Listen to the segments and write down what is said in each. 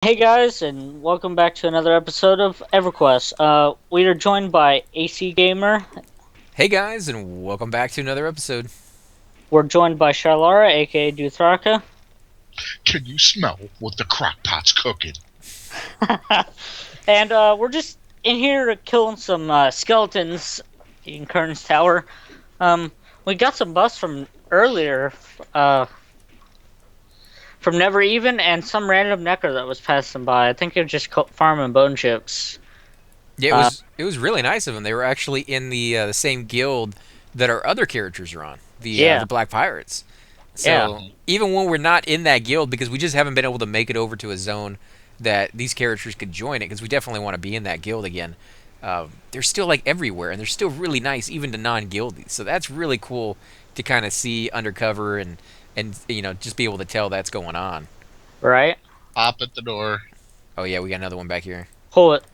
Hey guys, and welcome back to another episode of Everquest. We are joined by AC Gamer. Hey guys, and welcome back to another episode. We're joined by Charlara, aka Duthraka. Can you smell what the crock pot's cooking? And we're just in here killing some skeletons in Kurns Tower. We got some buffs from earlier, from Never Even, and some random Necker that was passing by. I think it was just farming bone chips. Yeah, it Uh, was it was really nice of them. They were actually in the same guild that our other characters are on, the yeah, Black Pirates. yeah, So even when we're not in that guild, because we just haven't been able to make it over to a zone that these characters could join it, because we definitely want to be in that guild again. They're still like everywhere, and they're still really nice, even to non-guildies. So that's really cool to kind of see undercover and just be able to tell that's going on. right. Pop at the door. Oh yeah, we got another one back here. Pull it.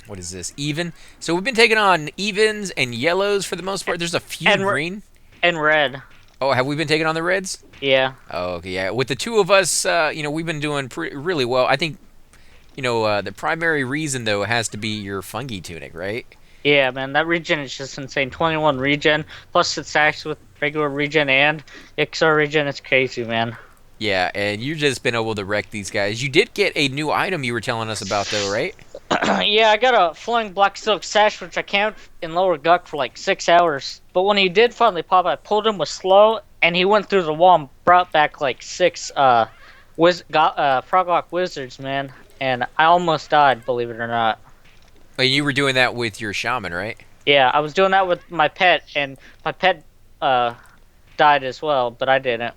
What is this? Even. So we've been taking on evens and yellows for the most part. There's a few And green. and red. Oh, have we been taking on the reds? Yeah. Oh, okay, yeah. With the two of us, we've been doing really well. I think, the primary reason though has to be your fungi tunic, right? Yeah, man, that regen is just insane. 21 regen, plus it stacks with regular regen and Iksar regen. It's crazy, man. Yeah, and you've just been able to wreck these guys. You did get a new item you were telling us about though, right? Yeah, I got a flowing black silk sash, which I camped in lower guck for like 6 hours. But when he did finally pop, I pulled him with slow, and he went through the wall and brought back like six Froglock wizards, man. And I almost died, believe it or not. But you were doing that with your shaman, right? Yeah, I was doing that with my pet, and my pet uh died as well, but I didn't.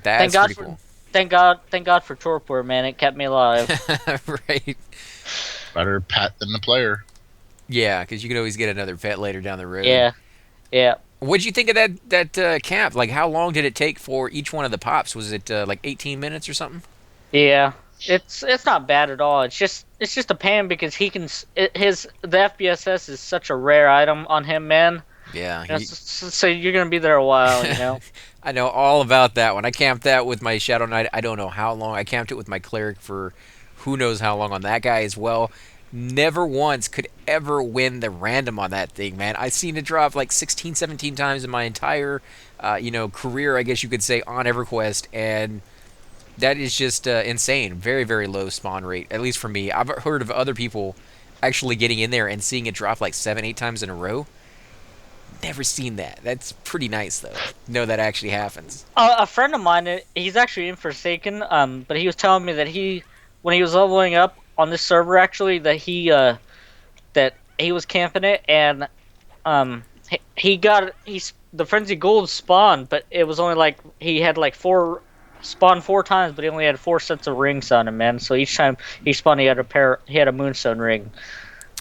Thank That's God pretty for cool. thank God for torpor, man. It kept me alive. Right. Better pet than the player. Yeah, because you could always get another pet later down the road. Yeah, yeah, What'd you think of that camp? Like, how long did it take for each one of the pops? Was it like 18 minutes or something? yeah. It's not bad at all. It's just a pain because he can the FBSS is such a rare item on him, man. Yeah, You know, so you're gonna be there a while, you know. I know all about that one. I camped that with my Shadow Knight. I don't know how long. I camped it with my cleric for who knows how long on that guy as well. Never once could ever win the random on that thing, man. I've seen it drop like 16, 17 times in my entire, career, I guess you could say, on EverQuest, and that is just insane. Very, very low spawn rate, at least for me. I've heard of other people actually getting in there and seeing it drop like 7, 8 times in a row. Never seen that. That's pretty nice, though. Know that actually happens. A friend of mine, he's actually in Forsaken. But he was telling me that when he was leveling up on this server, actually, that he was camping it, and he got the frenzy gold spawned, but it was only like he had like four spawned 4 times, but he only had 4 sets of rings on him, man. So each time he spawned, he had a moonstone ring.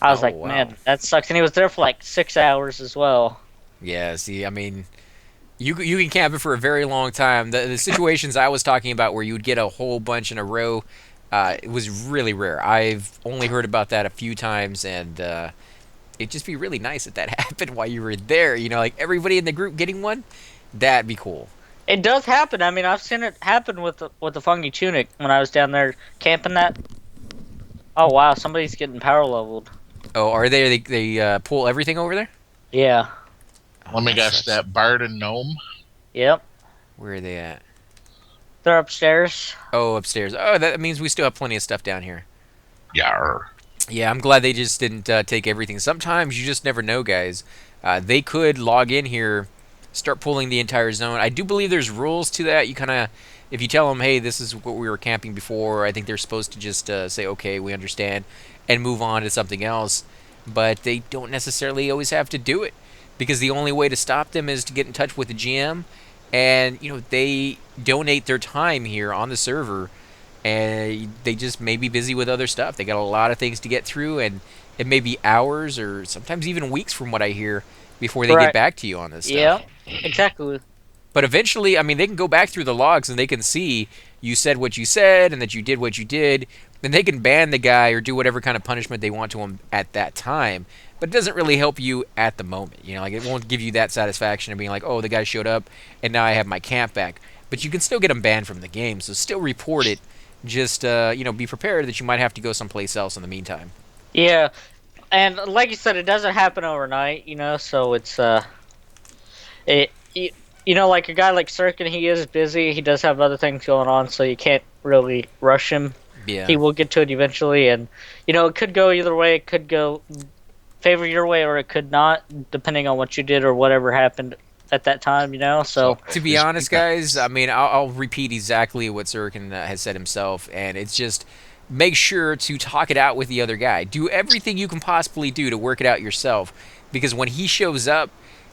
I was Oh, like, wow. man, that sucks. And he was there for like 6 hours as well. Yeah, see, I mean, you can camp it for a very long time. The situations I was talking about where you would get a whole bunch in a row, it was really rare. I've only heard about that a few times, and it'd just be really nice if that happened while you were there. Like everybody in the group getting one. That'd be cool. It does happen. I mean, I've seen it happen with the fungi tunic when I was down there camping that. Oh wow, somebody's getting power leveled. Oh, are they? They pull everything over there? Yeah. Oh, Let me that guess sucks. that bard and gnome. Yep. Where are they at? They're upstairs. Oh, upstairs. Oh, that means we still have plenty of stuff down here. Yar. Yeah, I'm glad they just didn't take everything. Sometimes you just never know, guys. They could log in here, start pulling the entire zone. I do believe there's rules to that. You kind of, if you tell them, hey, this is what we were camping before, I think they're supposed to just say, okay, we understand, and move on to something else. But they don't necessarily always have to do it, because the only way to stop them is to get in touch with the GM, and they donate their time here on the server, and they just may be busy with other stuff. They got a lot of things to get through, and it may be hours or sometimes even weeks from what I hear before they get Right. back to you on this stuff. Yep. Exactly. But eventually, I mean, they can go back through the logs and they can see you said what you said and that you did what you did. Then they can ban the guy or do whatever kind of punishment they want to him at that time. But it doesn't really help you at the moment. Like it won't give you that satisfaction of being like, oh, the guy showed up and now I have my camp back. But you can still get him banned from the game, so still report it just be prepared that you might have to go someplace else in the meantime. Yeah, and like you said, it doesn't happen overnight, so like a guy like Sirkin, he is busy. He does have other things going on, so you can't really rush him. He Yeah. will get to it eventually, and it could go either way. It could go favor your way, or it could not, depending on what you did or whatever happened at that time. So So To be honest, guys, I mean, I'll repeat exactly what Zirkin has said himself, and it's just make sure to talk it out with the other guy. Do everything you can possibly do to work it out yourself, because when he shows up,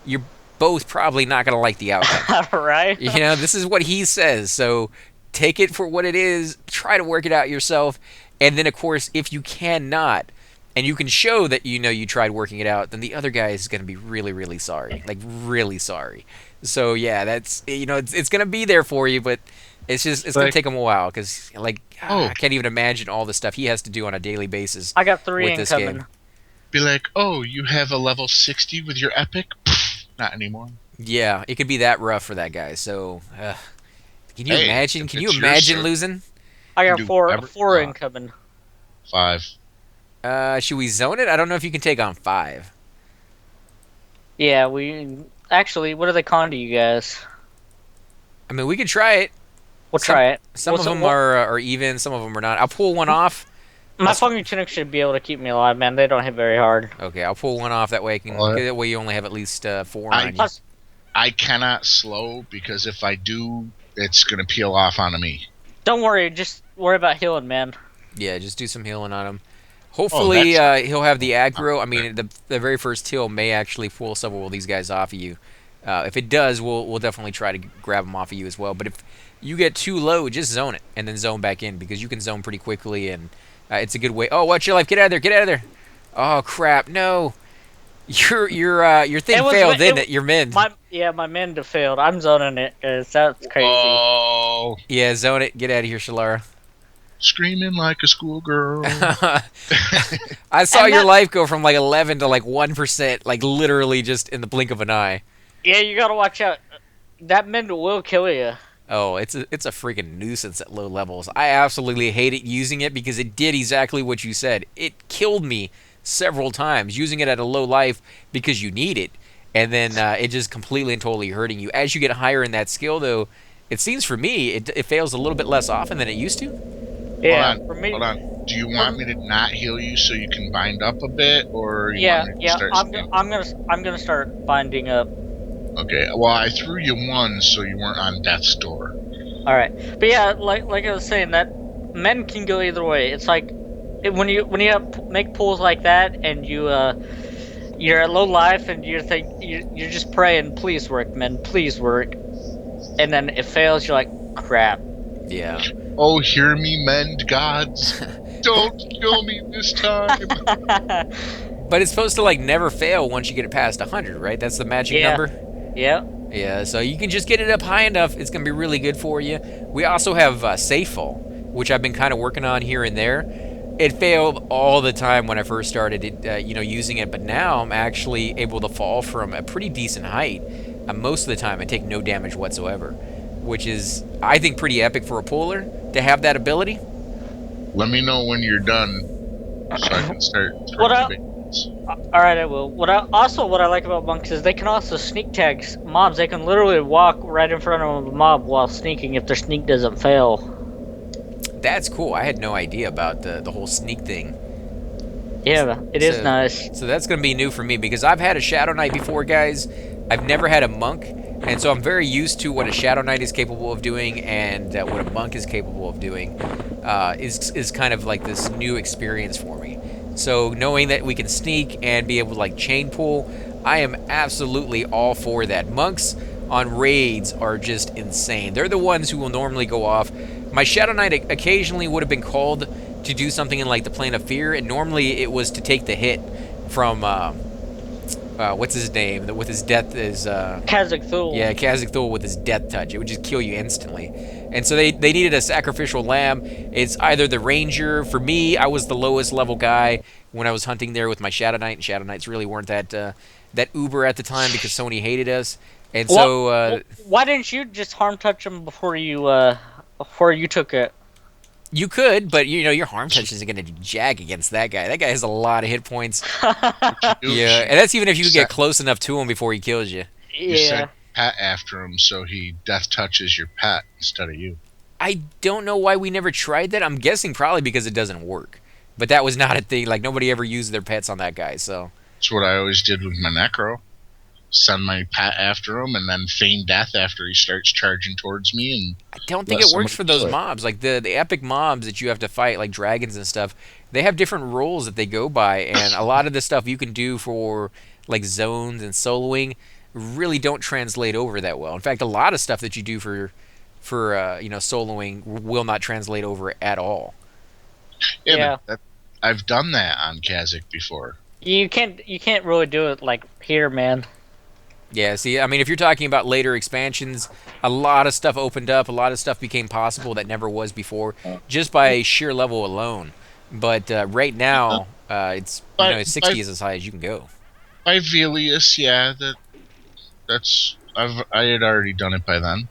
you're both probably not going to like the outcome. right? This is what he says, so take it for what it is, try to work it out yourself, and then, of course, if you cannot, and you can show that you tried working it out, then the other guy is going to be really, really sorry. Like, really sorry. So, yeah, that's, it's going to be there for you, but it's going to like, take him a while because, like, oh, I can't even imagine all the stuff he has to do on a daily basis I got 3 with this incoming. game. be like, oh, you have a level 60 with your epic? Pfft, not anymore. Yeah, it could be that rough for that guy. So, can you Hey, imagine? if Can you it's your imagine server, losing? I you got do four whatever four you want. incoming. 5. Should we zone it? I don't know if you can take on 5. Yeah, we actually. What are they calling to you guys? I mean, we could try it. We'll Some try it. some of them are even, some of them are not. I'll pull one off. My fucking tunic should be able to keep me alive, man. They don't hit very hard. Okay, I'll pull one off that way. That way you only have at least 4 I- on you. Plus, I cannot slow because if I do, it's going to peel off onto me. don't worry. Just worry about healing, man. Yeah, just do some healing on him. Hopefully, he'll have the aggro. I mean, the very first heal may actually pull several of these guys off of you. If it does, we'll definitely try to grab them off of you as well. But if you get too low, just zone it and then zone back in because you can zone pretty quickly and it's a good way. Oh, watch your life! Get out of there! Get out of there! Oh crap! No, your thing failed, didn't it? Your mend. My mend failed. I'm zoning it because that's crazy. Oh, Yeah, zone it. Get out of here, Shalara. screaming like a schoolgirl. I saw And your that- life go from like 11 to like 1%, like literally just in the blink of an eye. Yeah, you gotta watch out. That mend will kill you. Oh, it's a freaking nuisance at low levels. I absolutely hated using it because it did exactly what you said. It killed me several times using it at a low life because you need it, and then it just completely and totally hurting you. As you get higher in that skill, though, it seems for me it fails a little bit less often than it used to. Yeah, hold on, for me. hold on. Do you want me to not heal you so you can bind up a bit, or you Yeah, want me to yeah. start? I'm gonna start binding up. Okay. Well, I threw you 1 so you weren't on death's door. All right, but yeah, like I was saying, that men can go either way. It's like when you make pulls like that, and you're at low life, and you're just praying, please work, men, please work, and then it fails. You're like, crap. Yeah. Oh, hear me, mend gods! Don't kill me this time. But it's supposed to like never fail once you get it past 100, right? That's the magic Yeah. number. Yeah. Yeah, so you can just get it up high enough. It's going to be really good for you. We also have Safe Fall, which I've been kind of working on here and there. It failed all the time when I first started using it, but now I'm actually able to fall from a pretty decent height most of the time and take no damage whatsoever, which is, I think, pretty epic for a puller to have that ability. Let me know when you're done so I can start What throwing up? big ones. All right, I will. What I like about monks is they can also sneak tag mobs. They can literally walk right in front of a mob while sneaking if their sneak doesn't fail. That's cool. I had no idea about the whole sneak thing. Yeah, it is nice. So that's going to be new for me because I've had a Shadow Knight before, guys. I've never had a monk, and so I'm very used to what a Shadow Knight is capable of doing and what a monk is capable of doing. Is kind of like this new experience for me. So knowing that we can sneak and be able to like chain pull, I am absolutely all for that. Monks on raids are just insane. They're the ones who will normally go off. My Shadow Knight occasionally would have been called to do something in like the Plane of Fear, and normally it was to take the hit from what's his name? With his death is Kazakh Thul. yeah, Kazakh Thul with his death touch. It would just kill you instantly. And so they needed a sacrificial lamb. It's either the ranger. For me, I was the lowest level guy when I was hunting there with my Shadow Knight, and Shadow Knights really weren't that uber at the time because Sony hated us. And so Why didn't you just harm touch him before you took it? You could, but your harm touch isn't going to do jack against that guy. That guy has a lot of hit points. What you do is Yeah, and that's even if you could get set close enough to him before he kills you. you set Yeah. pet after him so he death touches your pet instead of you. I don't know why we never tried that. I'm guessing probably because it doesn't work. But that was not a thing. Like nobody ever used their pets on that guy. So That's what I always did with my necro. Send my pet after him and then feign death after he starts charging towards me and I don't think let it works somebody for those kill it. mobs. Like the epic mobs that you have to fight, like dragons and stuff. They have different rules that they go by, and a lot of the stuff you can do for like zones and soloing really don't translate over that well. In fact, a lot of stuff that you do for soloing will not translate over at all. Yeah, but Yeah. I've done that on Kazakh before. You can't really do it like here, man. Yeah, see, I mean, if you're talking about later expansions, a lot of stuff opened up, a lot of stuff became possible that never was before, just by sheer level alone. But right now, it's But 60 is as high as you can go. by Velius, yeah, I had already done it by then.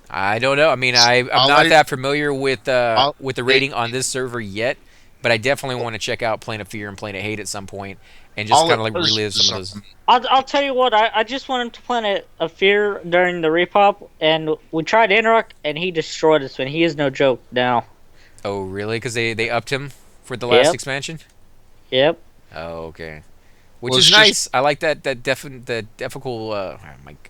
I don't know. I mean, I'm All not I that familiar all with the they, rating on this server yet, but I definitely want to check out Plane of Fear and Plane of Hate at some point, and just all kind it of like was relive some is of those. I'll tell you what. I just want him to Planet of Fear during the repop, and we tried Inrock, and he destroyed us. Man, he is no joke now. Oh, really? Because they upped him for the last Yep. expansion. Yep. Oh, okay. Which well, is it's just nice. I like the difficult. I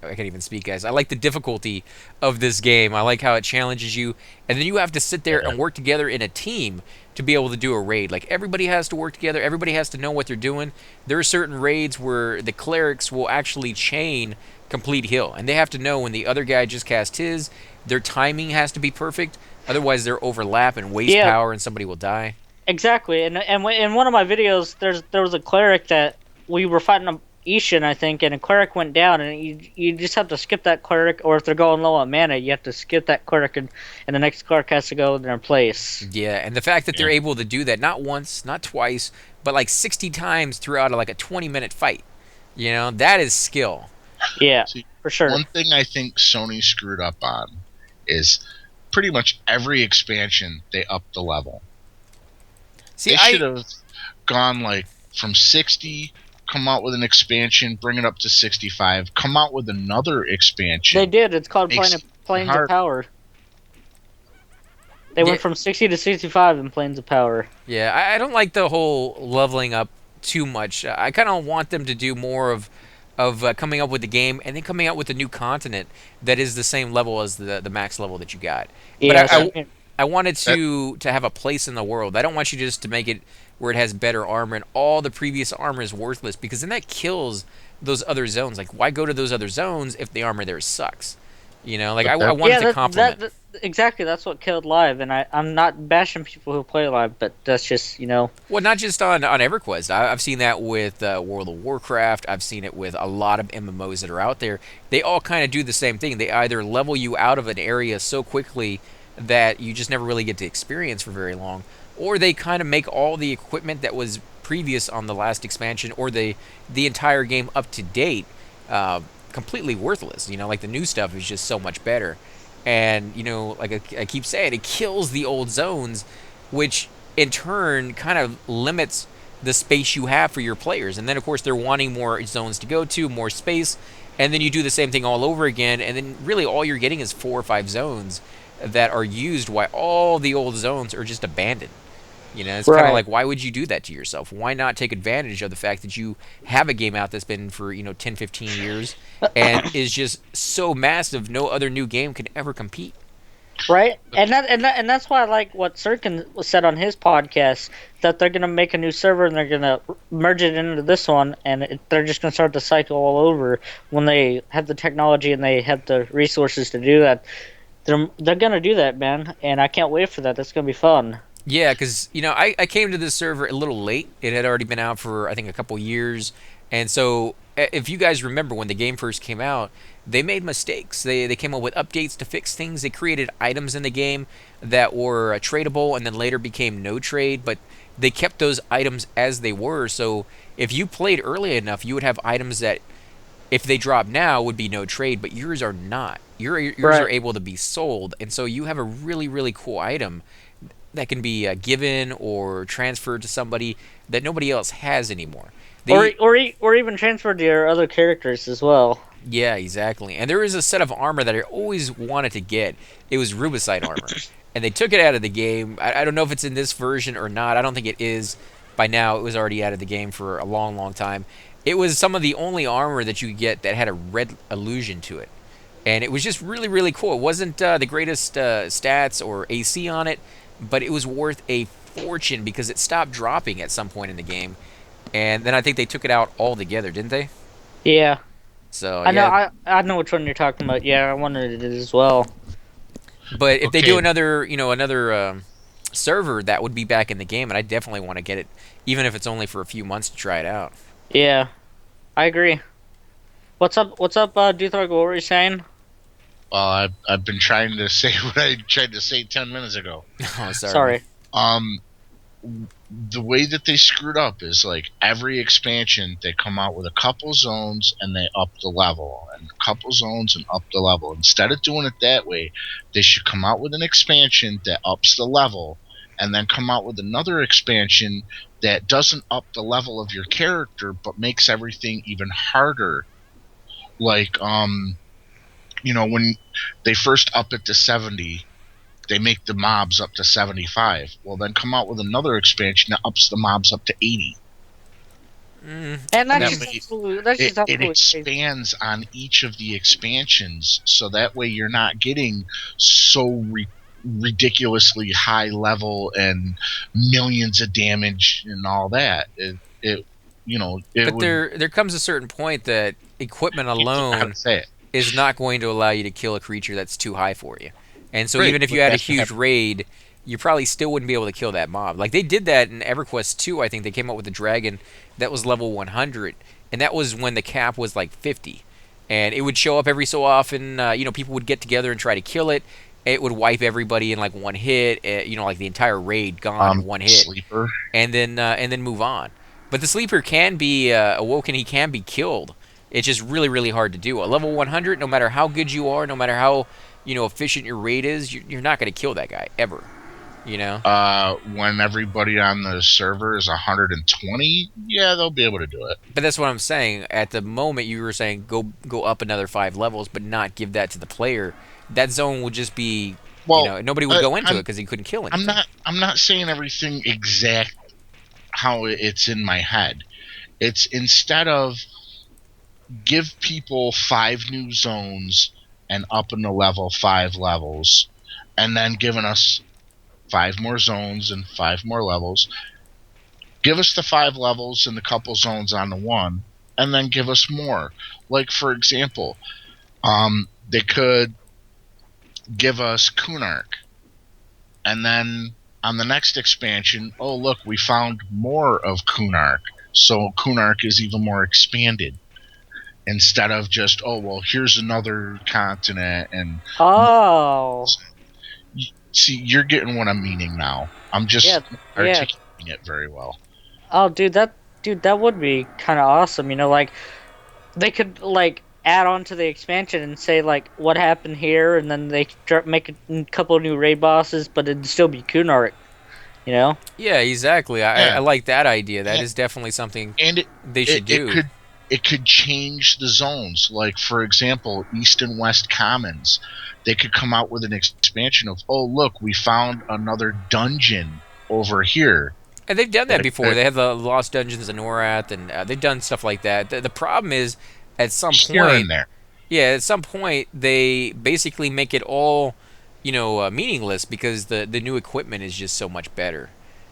can't even speak, guys. I like the difficulty of this game. I like how it challenges you, and then you have to sit there yeah. and work together in a team to be able to do a raid. Like everybody has to work together. Everybody has to know what they're doing. There are certain raids where the clerics will actually chain complete heal, and they have to know when the other guy just cast his. Their timing has to be perfect. Otherwise, they're overlap and waste Yeah. power, and somebody will die. Exactly. In one of my videos, there was a cleric that we were fighting a Ishin, I think, and a cleric went down, and you just have to skip that cleric, or if they're going low on mana, you have to skip that cleric, and the next cleric has to go in their place. Yeah, and the fact that they're Yeah. able to do that not once, not twice, but like 60 times throughout like a 20-minute fight, that is skill. Yeah, See, for sure. one thing I think Sony screwed up on is pretty much every expansion they upped the level. See, They should have gone like from 60, come out with an expansion, bring it up to 65, come out with another expansion. They did. It's called Makes Planes of hard. Power. They yeah, went from 60 to 65 in Planes of Power. yeah, I don't like the whole leveling up too much. I kind of want them to do more of coming up with the game and then coming out with a new continent that is the same level as the max level that you got. But Yeah, I wanted That, to have a place in the world. I don't want you just to make it where it has better armor and all the previous armor is worthless because then that kills those other zones. Like, why go to those other zones if the armor there sucks? Like I that, want it yeah, to complement. exactly. That's what killed Live, and I'm not bashing people who play Live, but that's just Well, not just on EverQuest. I've seen that with World of Warcraft. I've seen it with a lot of MMOs that are out there. They all kind of do the same thing. They either level you out of an area so quickly that you just never really get to experience for very long, or they kind of make all the equipment that was previous on the last expansion or the entire game up to date uh, completely worthless. Like the new stuff is just so much better. And like I keep saying, it kills the old zones, which in turn kind of limits the space you have for your players. And then of course they're wanting more zones to go to, more space, and then you do the same thing all over again. And then really all you're getting is 4 or 5 zones that are used while all the old zones are just abandoned. It's kind of right. like, why would you do that to yourself? Why not take advantage of the fact that you have a game out that's been for 10, 15 years and is just so massive no other new game can ever compete. Right, and that's why I like what Sirkin said on his podcast, that they're gonna make a new server and they're gonna merge it into this one, and they're just gonna start the cycle all over when they have the technology and they have the resources to do that. They're gonna do that, man, and I can't wait for that. That's gonna be fun. Yeah, because I came to this server a little late. It had already been out for I think a couple years, and so if you guys remember when the game first came out, they made mistakes. They came up with updates to fix things. They created items in the game that were tradable and then later became no trade, but they kept those items as they were. So if you played early enough, you would have items that if they drop now would be no trade, but yours are not. yours are Right. able to be sold, and so you have a really really cool item that can be given or transferred to somebody that nobody else has anymore. They Or even transferred to your other characters as well. Yeah, exactly. And there is a set of armor that I always wanted to get. It was Rubicite armor, and they took it out of the game. I don't know if it's in this version or not. I don't think it is. By now, it was already out of the game for a long, long time. It was some of the only armor that you could get that had a red illusion to it, and it was just really, really cool. It wasn't the greatest stats or AC on it, but it was worth a fortune because it stopped dropping at some point in the game, and then I think they took it out altogether, didn't they? Yeah. So I know yeah, I know which one you're talking about. Yeah, I wanted it as well. but if they do Okay, another server, that would be back in the game, and I definitely want to get it, even if it's only for a few months to try it out. Yeah, I agree. What's up, Duthorg? What were you saying? well, I've been trying to say what I tried to say 10 minutes ago. Oh, sorry, man. Sorry. Um, the way that they screwed up is like every expansion they come out with a couple zones and they up the level and a couple zones and up the level. Instead of doing it that way, they should come out with an expansion that ups the level and then come out with another expansion that doesn't up the level of your character but makes everything even harder. Like when they first up it to 70, they make the mobs up to 75. Well, then come out with another expansion that ups the mobs up to 80. Mm, And And that's that yeah, just way absolutely that's it, just it absolutely crazy. expands on each of the expansions. So that way you're not getting so ridiculously high level and millions of damage and all that. It but would, there comes a certain point that equipment I can't think of how alone to say it. is not going to allow you to kill a creature that's too high for you. And so Right, even if you but had a that's what huge happened. raid, you probably still wouldn't be able to kill that mob. Like they did that in EverQuest 2, I think they came up with a dragon that was level 100, and that was when the cap was like 50. And it would show up every so often, people would get together and try to kill it. It would wipe everybody in like one hit, like the entire raid gone in one hit, Sleeper. and then move on. But the sleeper can be awoken. He can be killed. It's just really really hard to do. A level 100, no matter how good you are, no matter how efficient your raid is, you're not going to kill that guy ever. You know. When everybody on the server is 120, yeah, they'll be able to do it. But that's what I'm saying. At the moment, you were saying go up another 5 levels, but not give that to the player. That zone would just be, Well, nobody would go into it I'm because he couldn't kill I'm anything. not saying everything exact how it's in my head. It's instead of give people 5 new zones and up in the level 5 levels, and then giving us 5 more zones and 5 more levels. Give us the 5 levels and the couple zones on the one, and then give us more. Like for example, they could give us Kunark, and then on the next expansion, oh look, we found more of Kunark. So Kunark is even more expanded instead of just, oh well, here's another continent and more. Oh, See, you're getting what I'm meaning now. I'm yeah, just yeah. articulating it very well. Oh, dude, that would be kind of awesome. Like they could like add on to the expansion and say like what happened here, and then they make a couple of new raid bosses, but it'd still be Kunark. You know? Yeah, exactly. I Yeah, like that idea. That and, is definitely something and they it, should it do. could it could change the zones. Like for example, East and West Commons, they could come out with an expansion of, oh look, we found another dungeon over here. And they've done that Like before. They have the Lost Dungeons in Norath, and they've done stuff like that. The problem is, at some here and point, there. yeah, at some point they basically make it all, meaningless because the new equipment is just so much better.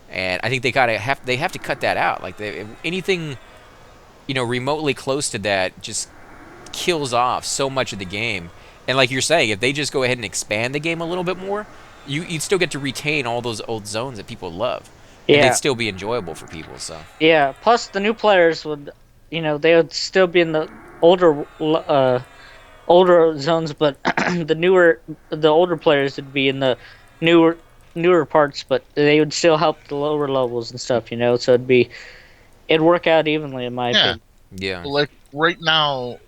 And I think they have to cut that out. Like anything, remotely close to that just kills off so much of the game. And like you're saying, if they just go ahead and expand the game a little bit more, you'd still get to retain all those old zones that people love, and they'd Yeah, still be enjoyable for people. So yeah. Plus, the new players would, they would still be in the older, older zones, but the older players would be in the newer, newer parts, but they would still help the lower levels and stuff. So it'd work out evenly, in my Yeah, opinion. yeah, like right now.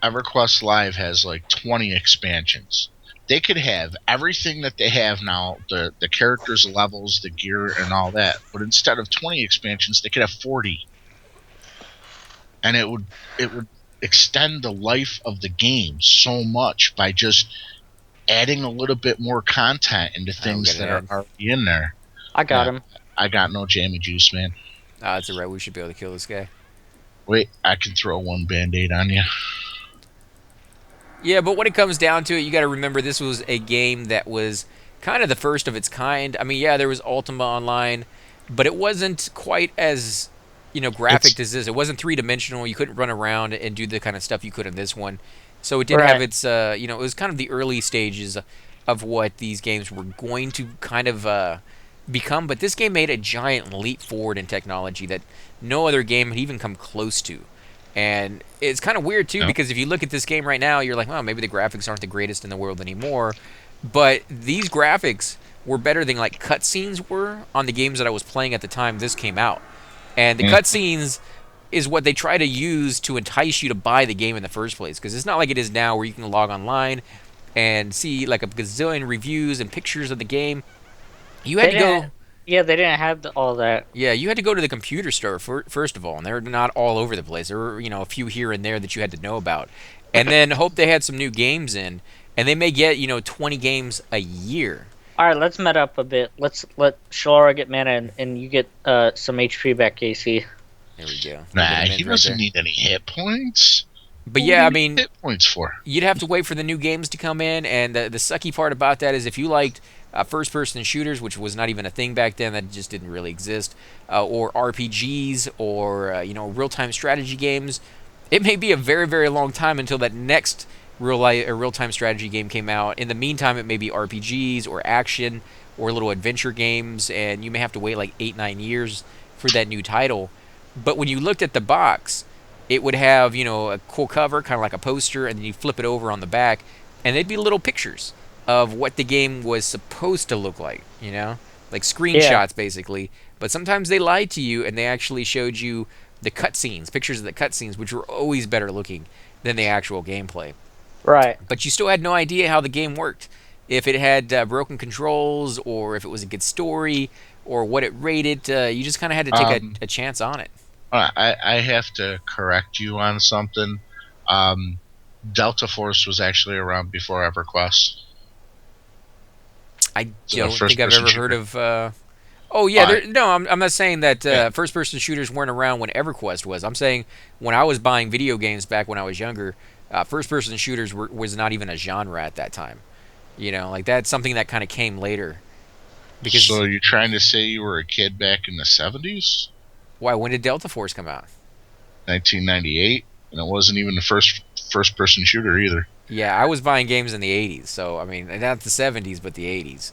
EverQuest Live has like 20 expansions. They could have everything that they have now, the characters, levels, the gear, and all that. But instead of 20 expansions, they could have 40, and it would extend the life of the game so much by just adding a little bit more content into Oh, we got things an that are ad. already in there. I got Yeah, him. I got no jammy juice, man. Ah, that's alright. We should be able to kill this guy. Wait, I can throw one band-aid on you. Yeah, but when it comes down to it, you got to remember this was a game that was kind of the first of its kind. I mean, yeah, there was Ultima Online, but it wasn't quite as graphic It's as this. It wasn't three dimensional. You couldn't run around and do the kind of stuff you could in this one. So it did have Right. its it was kind of the early stages of what these games were going to kind of become. But this game made a giant leap forward in technology that no other game had even come close to. And it's kind of weird too no. because if you look at this game right now, you're like, well, maybe the graphics aren't the greatest in the world anymore. But these graphics were better than like cutscenes were on the games that I was playing at the time this came out. And the Mm. cutscenes is what they try to use to entice you to buy the game in the first place. Because it's not like it is now where you can log online and see like a gazillion reviews and pictures of the game. You had They to didn't. go. Yeah, they didn't have all that. Yeah, you had to go to the computer store first of all, and they're not all over the place. There were, a few here and there that you had to know about, and then hope they had some new games in, and they may get, 20 games a year. All right, let's meta up a bit. Let's let Shalora get mana, and you get some HP back, Casey. There we go. A little bit Nah, of he mint right doesn't there. need any hit points. But What would yeah, he I need mean, hit points for? you'd have to wait for the new games to come in, and the sucky part about that is if you liked first-person shooters, which was not even a thing back then, that just didn't really exist, or RPGs, or real-time strategy games, it may be a very, very long time until that next real-time strategy game came out. In the meantime, it may be RPGs or action or little adventure games, and you may have to wait like 8, 9 years for that new title. But when you looked at the box, it would have a cool cover, kind of like a poster, and then you flip it over on the back, and they'd be little pictures of what the game was supposed to look like, like Yeah. screenshots basically. But sometimes they lied to you and they actually showed you the cutscenes, pictures of the cutscenes, which were always better looking than the actual gameplay. Right. But you still had no idea how the game worked. If it had broken controls, or if it was a good story, or what it rated, you just kind of had to take Um, a chance on it. I have to correct you on something. Um, Delta Force was actually around before EverQuest. I It's a don't think I've first-person ever heard shooter. of. Oh yeah, Uh, no, I'm not saying that yeah. first-person shooters weren't around when EverQuest was. I'm saying when I was buying video games back when I was younger, first-person shooters was not even a genre at that time. Like that's something that kind of came later. Because So you're trying to say you were a kid back in the 70s, why? When did Delta Force come out? 1998, and it wasn't even the first-person shooter either. Yeah, I was buying games in the '80s, so I mean, not the '70s, but the '80s.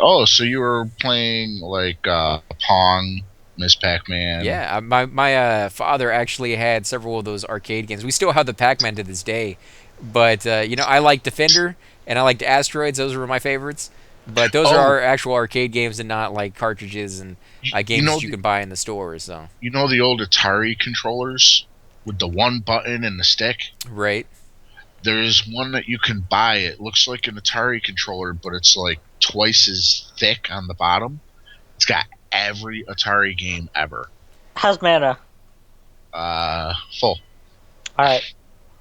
Oh, so you were playing like Pong, Miss Pac-Man. Yeah, my father actually had several of those arcade games. We still have the Pac-Man to this day, but I like Defender and I liked Asteroids. Those were my favorites. But those are Oh, our actual arcade games and not like cartridges and you games know that you can buy in the stores. So the old Atari controllers with the one button and the stick. right. There's one that you can buy. It looks like an Atari controller, but it's like twice as thick on the bottom. It's got every Atari game ever. How's mana? Full. All right.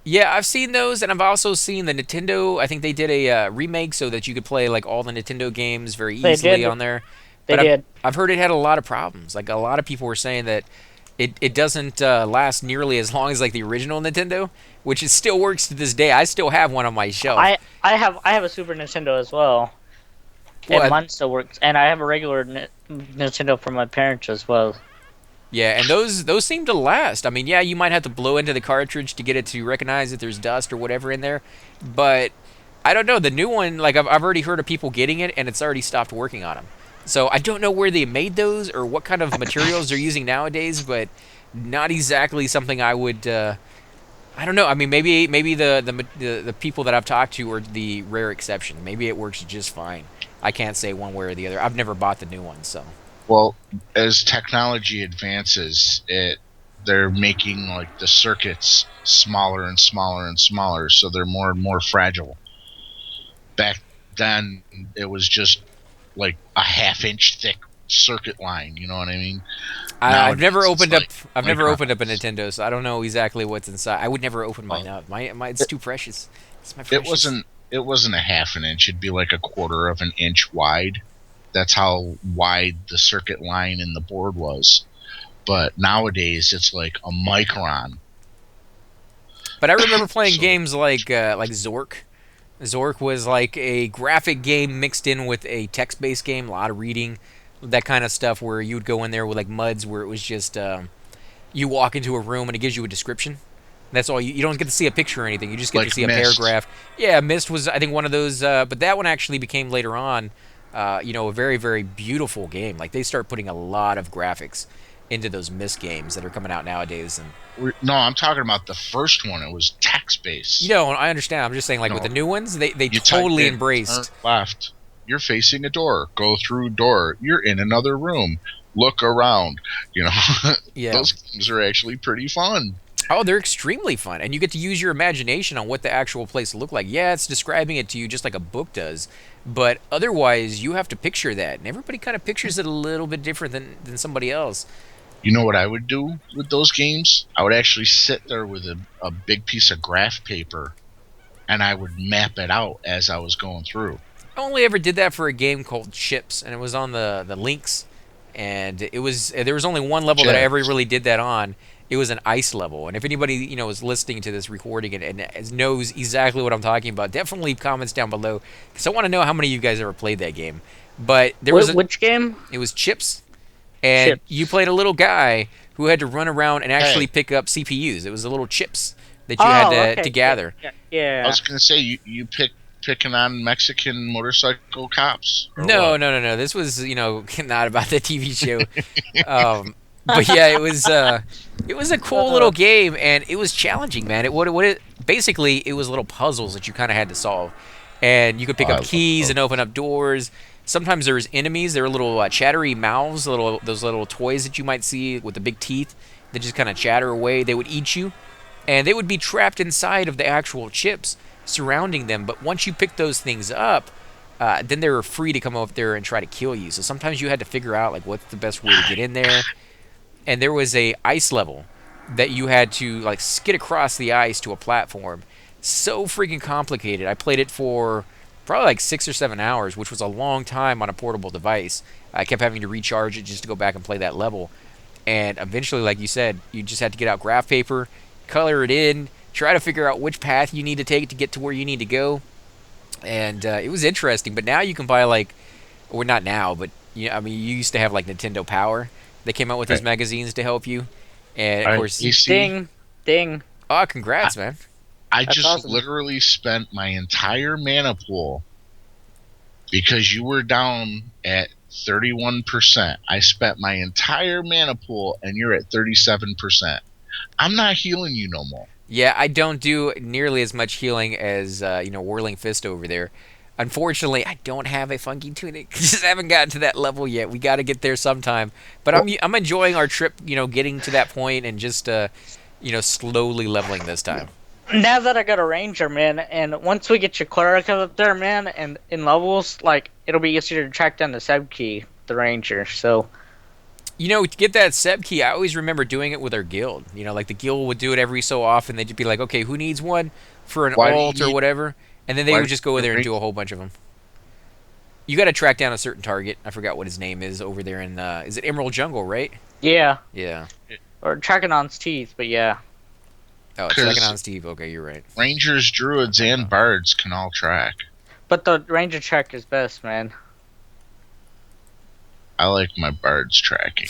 Yeah, I've seen those, and I've also seen the Nintendo. I think they did a remake so that you could play like all the Nintendo games very They easily did. on there. They But I've did. I've heard it had a lot of problems. Like a lot of people were saying that it doesn't last nearly as long as like the original Nintendo, which it still works to this day. I still have one on my shelf. I have a Super Nintendo as well, and Well, mine still works. And I have a regular Nintendo from my parents as well. yeah, and those seem to last. I mean, yeah, you might have to blow into the cartridge to get it to recognize that there's dust or whatever in there, but I don't know. The new one, like I've already heard of people getting it, and it's already stopped working on them. So I don't know where they made those or what kind of materials they're using nowadays, but not exactly something I would. I don't know. I mean, maybe the people that I've talked to are the rare exception. Maybe it works just fine. I can't say one way or the other. I've never bought the new one, so Well, as technology advances, it they're making like the circuits smaller and smaller and smaller, so they're more and more fragile. Back then, it was just like a half-inch thick circuit line. You know what I mean? I've never Nowadays, it's opened up. like I've never opened up a microns. Nintendo, so I don't know exactly what's inside. I would never open mine Well, up. My it's it, too precious. It's my it precious. wasn't. It wasn't a half an inch. It'd be like a quarter of an inch wide. That's how wide the circuit line in the board was. But nowadays, it's like a micron. But I remember playing So games like Zork. Zork was like a graphic game mixed in with a text-based game, a lot of reading, that kind of stuff. Where you would go in there with like MUDs, where it was just you walk into a room and it gives you a description. That's all. You don't get to see a picture or anything. You just get to like see a Mist. paragraph. Yeah, Mist was I think one of those, but that one actually became later on, a very very beautiful game. Like they start putting a lot of graphics into those Mist games that are coming out nowadays. And No, I'm talking about the first one. It was text you based. know, I understand. I'm just saying, like with No, the new ones, they you type totally in turn embraced. left. You're facing a door. Go through door. You're in another room. Look around. You know, Yeah. those games are actually pretty fun. Oh, they're extremely fun, and you get to use your imagination on what the actual place looked like. Yeah, it's describing it to you just like a book does, but otherwise, you have to picture that, and everybody kind of pictures it a little bit different than somebody else. You know what I would do with those games? I would actually sit there with a big piece of graph paper and I would map it out as I was going through. I only ever did that for a game called Chips, and it was on the Lynx, and it was there was only one level that I ever Chips. really did that on. It was an ice level, and if anybody is listening to this recording and knows exactly what I'm talking about, definitely leave comments down below because I want to know how many of you guys ever played that game. But there was Which game? it was Chips, and you Chips. played a little guy who had to run around and actually Hey, pick up CPUs. It was the little chips that you had Oh, to okay. Yeah, gather. yeah, I yeah. was gonna say you picking on Mexican motorcycle cops or No, what? no, no, no. This was, not about the TV show. But yeah, it was a cool little Uh, game, and it was challenging, man. It basically it was little puzzles that you kind of had to solve, and you could Oh, pick I up love keys and those. open up doors. Sometimes there was enemies. There were little chattery mouths, those little toys that you might see with the big teeth that just kind of chatter away. They would eat you, and they would be trapped inside of the actual chips surrounding them. But once you pick those things up, then they were free to come up there and try to kill you. So sometimes you had to figure out like what's the best way to get in there. And there was a ice level that you had to like skid across the ice to a platform. So freaking complicated. I played it for probably like 6 or 7 hours, which was a long time on a portable device. I kept having to recharge it just to go back and play that level. And eventually, like you said, you just had to get out graph paper, color it in, try to figure out which path you need to take to get to where you need to go. And it was interesting. But now you can buy like, or not now, but I mean, you used to have like Nintendo Power. They came out with those Right. magazines to help you, and All of right, course, AC. ding, ding. oh, I, congrats, man. I That's just awesome. literally spent my entire mana pool because you were down at 31%. I spent my entire mana pool and you're at 37%. I'm not healing you no more. Yeah, I don't do nearly as much healing as Whirling Fist over there. Unfortunately, I don't have a funky tunic. Just haven't gotten to that level yet. We got to get there sometime. But Well, I'm enjoying our trip. Getting to that point and just slowly leveling this time. Now that I got a ranger, man, and once we get your cleric up there, man, and in levels, like it'll be easier to track down the sub key, the ranger. So To get that seb key, I always remember doing it with our guild. Like the guild would do it every so often. They'd be like, okay, who needs one for an why do you alt or need whatever? And then they why would do just go you there and need do a whole bunch of them. You got to track down a certain target. I forgot what his name is over there in, is it Emerald Jungle, right? yeah, Yeah. or tracking on teeth, but yeah. Oh, tracking because on Steve. Okay, you're right. rangers, druids, and bards can all track. But the ranger track is best, man. I like my bards tracking.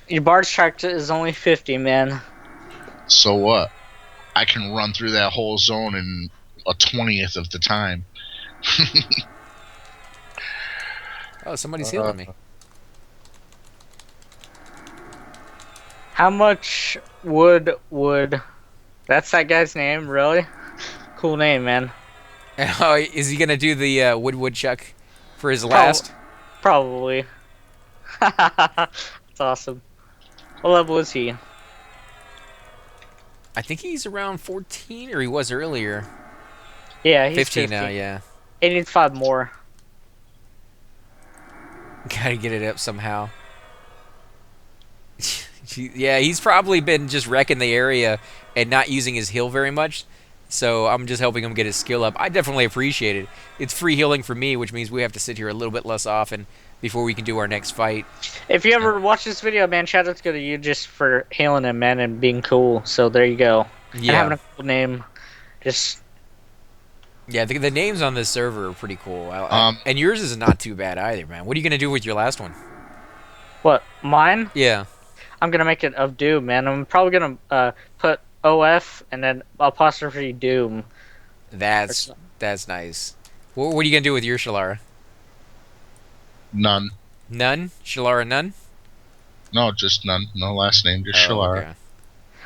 Your bard's track is only 50, man. So what? I can run through that whole zone in a 20th of the time. Oh, somebody's Uh, healing me. How much would? That's that guy's name, really? Cool name, man. Oh, is he gonna do the woodchuck for his Prob- last? Probably. That's awesome. What level is he? I think he's around 14, or he was earlier. Yeah, he's 15 now, 15. yeah. He needs 5 more. Gotta get it up somehow. Yeah, he's probably been just wrecking the area and not using his heal very much. So I'm just helping him get his skill up. I definitely appreciate it. It's free healing for me, which means we have to sit here a little bit less often before we can do our next fight. If you ever watch this video, man, shout out to you just for hailing him, man, and being cool. So there you go. And having Yeah. a cool name. Just, Yeah, the names on this server are pretty cool. Um, And yours is not too bad either, man. What are you going to do with your last one? what, mine? Yeah. I'm going to make it of Doom, man. I'm probably going to put OF and then apostrophe Doom. That's nice. What are you going to do with your Shalara? none. None? Shalara none? No, just none. No last name, just Oh, Shalara. okay.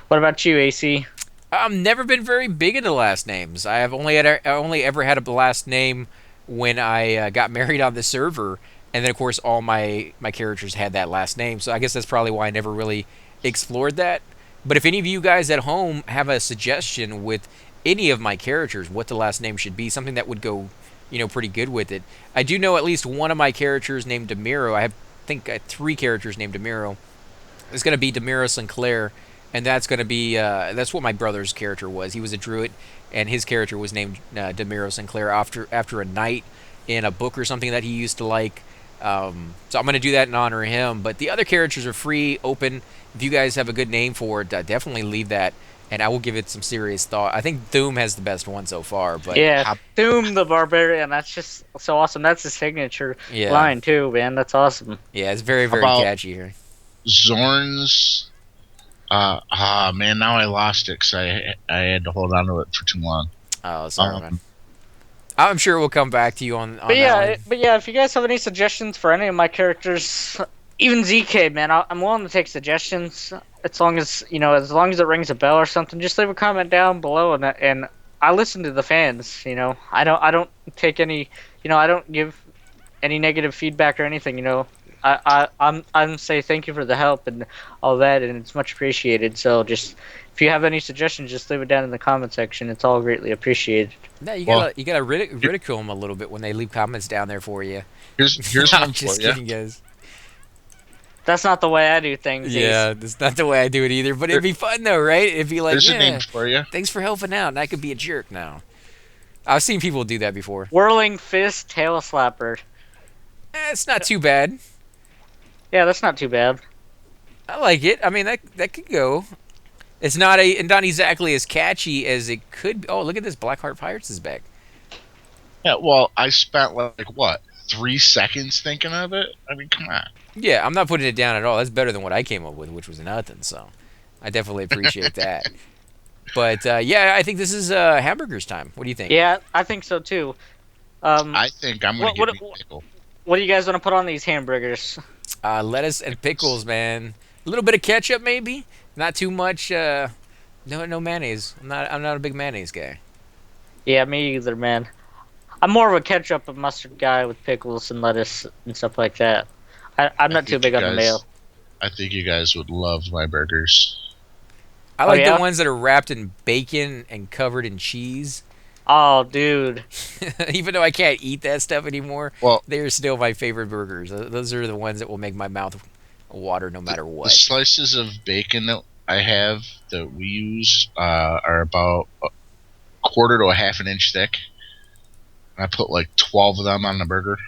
What about you, AC? I've never been very big into last names. I only ever had a last name when I got married on the server, and then of course all my characters had that last name. So I guess that's probably why I never really explored that. But if any of you guys at home have a suggestion with any of my characters, what the last name should be, something that would go, pretty good with it. I do know at least one of my characters named Demiro. I think 3 characters named Demiro. It's going to be Demiro Sinclair, and that's going to be that's what my brother's character was. He was a druid, and his character was named Demiro Sinclair after a knight in a book or something that he used to like. So I'm going to do that in honor of him. But the other characters are free, open. If you guys have a good name for it, definitely leave that, and I will give it some serious thought. I think Doom has the best one so far, but Yeah, Doom the Barbarian. That's just so awesome. That's his signature yeah, line, too, man. That's awesome. yeah, it's very How very about catchy here. Zorn's. Man, now I lost it because I had to hold on to it for too long. Oh, sorry, man. I'm sure we'll come back to you on But that yeah, one. if you guys have any suggestions for any of my characters, even ZK, man, I'm willing to take suggestions as long as it rings a bell or something. Just leave a comment down below, and I listen to the fans. I don't take any, I don't give any negative feedback or anything. I'm say thank you for the help and all that, and it's much appreciated. So just if you have any suggestions, just leave it down in the comment section. It's all greatly appreciated. No, you Well, gotta ridicule them a little bit when they leave comments down there for you. Here's I'm one just for you. kidding, guys. That's not the way I do things. Yeah, that's not the way I do it either. But it'd be fun though, right? It'd be like, There's a yeah, name for you. thanks for helping out, and I could be a jerk now. I've seen people do that before. Whirling Fist Tail Slapper. It's not too bad. Yeah, that's not too bad. I like it. I mean, that could go. It's not exactly as catchy as it could be. Oh, look at this! Blackheart Pirates is back. Yeah, well, I spent like what 3 seconds thinking of it. I mean, come on. Yeah, I'm not putting it down at all. That's better than what I came up with, which was nothing. So, I definitely appreciate that. But yeah, I think this is hamburgers time. What do you think? Yeah, I think so too. I think I'm gonna What get me pickle. what do you guys want to put on these hamburgers? Lettuce and pickles, man. A little bit of ketchup, maybe. Not too much. No mayonnaise. I'm not a big mayonnaise guy. Yeah, me either, man. I'm more of a ketchup and mustard guy with pickles and lettuce and stuff like that. I'm not too think big you on the guys- mayo. I think you guys would love my burgers. I like yeah? the ones that are wrapped in bacon and covered in cheese. Oh, dude. Even though I can't eat that stuff anymore, Well, they're still my favorite burgers. Those are the ones that will make my mouth water no matter the what. slices of bacon that I have that we use are about a quarter to a half an inch thick. I put like 12 of them on the burger.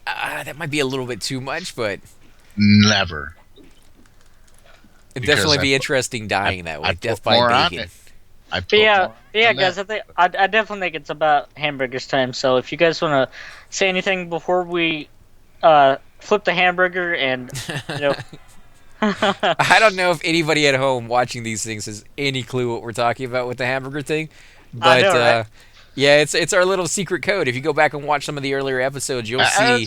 That might be a little bit too much, but Never. it'd Because definitely I be put- interesting dying that way. I Death put more by on bacon. it. I put But yeah, more yeah, on guys. that. I definitely think it's about hamburgers time. So if you guys want to say anything before we flip the hamburger and you know. I don't know if anybody at home watching these things has any clue what we're talking about with the hamburger thing, but I know, right? yeah, it's our little secret code. If you go back and watch some of the earlier episodes, you'll see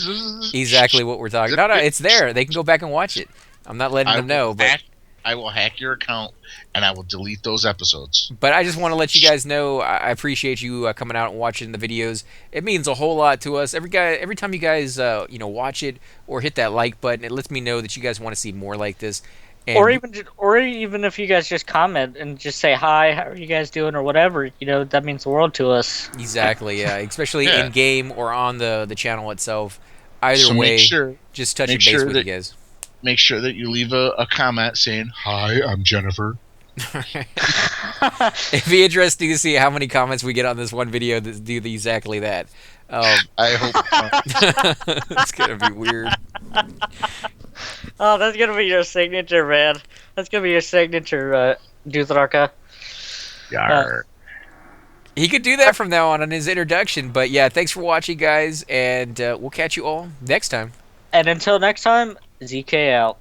exactly what we're talking. No, it's there. They can go back and watch it. I'm not letting them know, but I will hack your account and I will delete those episodes. I just want to let you guys know I appreciate you coming out and watching the videos. It means a whole lot to us. Every time you guys watch it or hit that like button, it lets me know that you guys want to see more like this. Or And even if you guys just comment and just say hi, how are you guys doing, or whatever, that means the world to us. exactly, yeah, especially Yeah. in game or on the channel itself. Either So way, just touching make base sure with you that guys. make sure that you leave a comment saying, "Hi, I'm Jennifer." It'd be interesting to see how many comments we get on this one video that do exactly that. Um, I hope. it's gonna be weird. Oh, that's gonna be your signature, man. That's gonna be your signature, Duthraka. Uh, Yar. He could do that from now on his introduction. But yeah, thanks for watching, guys, and we'll catch you all next time. and until next time, ZK out.